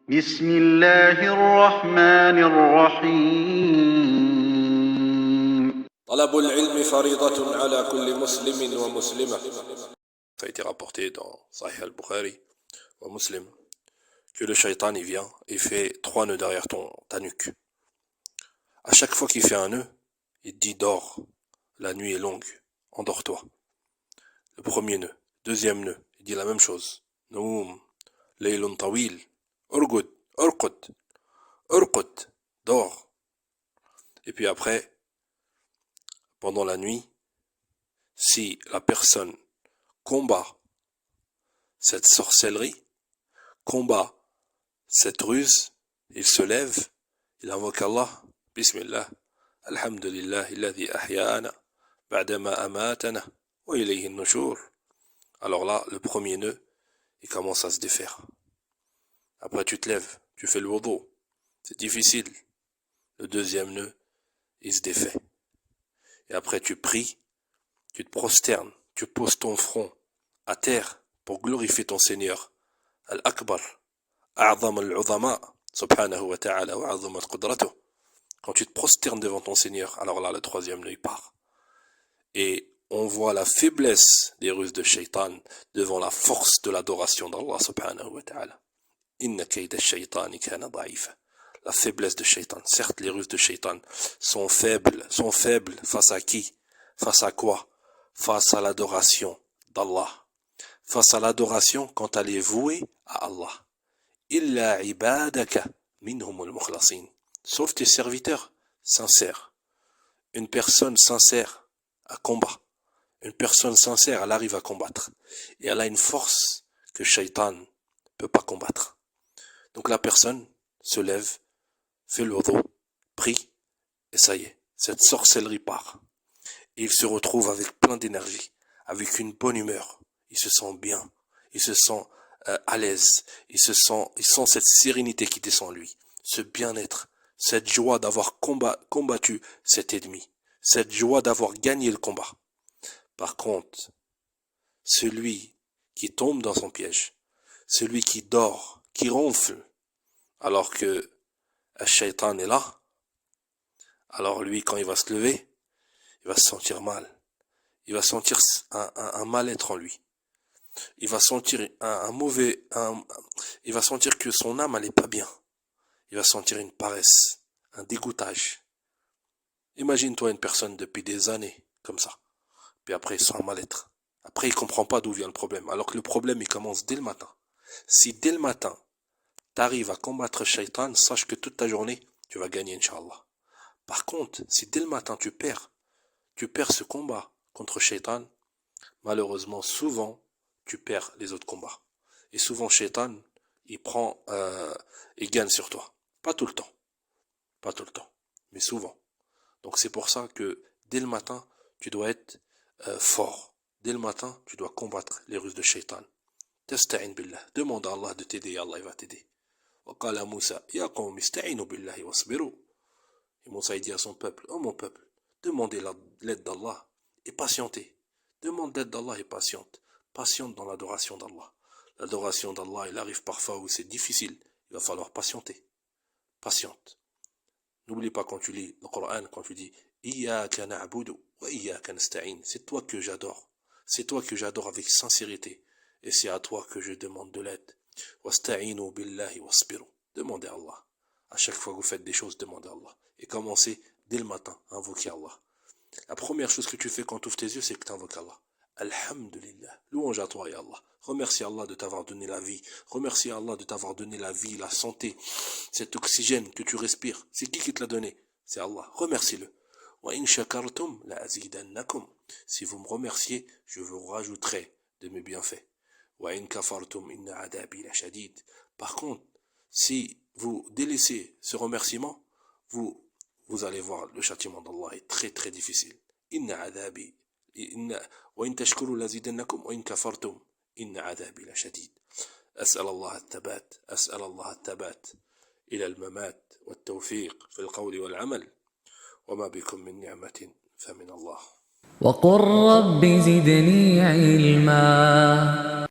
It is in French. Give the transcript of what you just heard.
بسم الله الرحمن الرحيم. طلب العلم فريضة على كل مسلم ومسلمة. Ça a été rapporté dans Sahih al-Bukhari ou Muslim que le shaitan il vient et fait 3 nœuds derrière ta nuque. À chaque fois qu'il fait un nœud, il te dit dors, la nuit est longue, endors-toi. Le premier nœud. Deuxième nœud, il dit la même chose. Noum, laylun tawil, urgud, urqud, urqud, dors. Et puis après, pendant la nuit, si la personne combat cette sorcellerie, combat cette ruse, il se lève, il invoque Allah, Bismillah, Alhamdulillah, alladhi ahyana, ba'dama amatana, wa ilayhi an-nushur. Alors là, le premier nœud, il commence à se défaire. Après tu te lèves, tu fais le wudu, c'est difficile. Le deuxième nœud, il se défait. Et après tu pries, tu te prosternes, tu poses ton front à terre pour glorifier ton Seigneur. Al-Akbar, A'zam al-Uzama, subhanahu wa ta'ala, wa 'azamat qudratuh. Quand tu te prosternes devant ton Seigneur, alors là, le troisième œil part. Et on voit la faiblesse des ruses de Shaitan devant la force de l'adoration d'Allah subhanahu wa ta'ala. Inna kayda ash-shaytani kana da'ifa. La faiblesse de Shaitan. Certes, les ruses de Shaitan sont faibles face à qui? Face à quoi? Face à l'adoration d'Allah. Face à l'adoration quand elle est vouée à Allah. Illa ibadaka minhumul mukhlasin. Sauf tes serviteurs sincères. Une personne sincère à combat. Une personne sincère, elle arrive à combattre. Et elle a une force que Shaitan ne peut pas combattre. Donc la personne se lève, fait le wudu, prie, et ça y est, cette sorcellerie part. Et il se retrouve avec plein d'énergie, avec une bonne humeur. Il se sent bien, il se sent à l'aise, il sent cette sérénité qui descend en lui, ce bien-être, cette joie d'avoir combattu cet ennemi, cette joie d'avoir gagné le combat. Par contre, celui qui tombe dans son piège, celui qui dort, qui ronfle, alors que le shaitan est là, alors lui, quand il va se lever, il va se sentir mal. Il va sentir un mal-être en lui. Il va sentir il va sentir que son âme, elle est pas bien. Il va sentir une paresse, un dégoûtage. Imagine-toi une personne depuis des années, comme ça. Puis après, il sent un mal-être. Après, il comprend pas d'où vient le problème. Alors que le problème, il commence dès le matin. Si dès le matin, tu arrives à combattre Shaitan, sache que toute ta journée, tu vas gagner, Inch'Allah. Par contre, si dès le matin, tu perds ce combat contre Shaitan, malheureusement, souvent, tu perds les autres combats. Et souvent, Shaitan, il gagne sur toi. Pas tout le temps. Pas tout le temps. Mais souvent. Donc c'est pour ça que dès le matin, tu dois être fort. Dès le matin, tu dois combattre les ruses de Shaitan. Tasta'in billah. Demande à Allah de t'aider, Allah il va t'aider. وقال موسى يا قوم استعينوا بالله واصبروا. Et Moussa il dit à son peuple, oh mon peuple, demandez l'aide d'Allah et patientez. Demande l'aide d'Allah et patiente. Patiente dans l'adoration d'Allah. L'adoration d'Allah, il arrive parfois où c'est difficile. Il va falloir patienter. Patiente. N'oublie pas quand tu lis le Coran, quand tu dis Iyyaka na'budu wa iyyaka nasta'in. C'est toi que j'adore. C'est toi que j'adore avec sincérité. Et c'est à toi que je demande de l'aide. Wasta'inu billahi wasbiru. Demandez à Allah. À chaque fois que vous faites des choses, demandez à Allah. Et commencez dès le matin à invoquer Allah. La première chose que tu fais quand tu ouvres tes yeux, c'est que tu invoques Allah. Alhamdulillah. Louange à toi, ya Allah. Remercie Allah de t'avoir donné la vie. Remercie Allah de t'avoir donné la vie, la santé, cet oxygène que tu respires. C'est qui te l'a donné? C'est Allah. Remercie-le. Wa in shakartum la azidannakum. Si vous me remerciez, je vous rajouterai de mes bienfaits. Wa in kafartum inna adabi la shadid. Par contre, si vous délaissez ce remerciement, vous allez voir le châtiment d'Allah est très très difficile. Inna adabi وإن تشكروا لازيدنكم وإن كفرتم إن عذابي لشديد. أسأل الله الثبات إلى الممات والتوفيق في القول والعمل وما بكم من نعمة فمن الله. وقل رب زدني علما.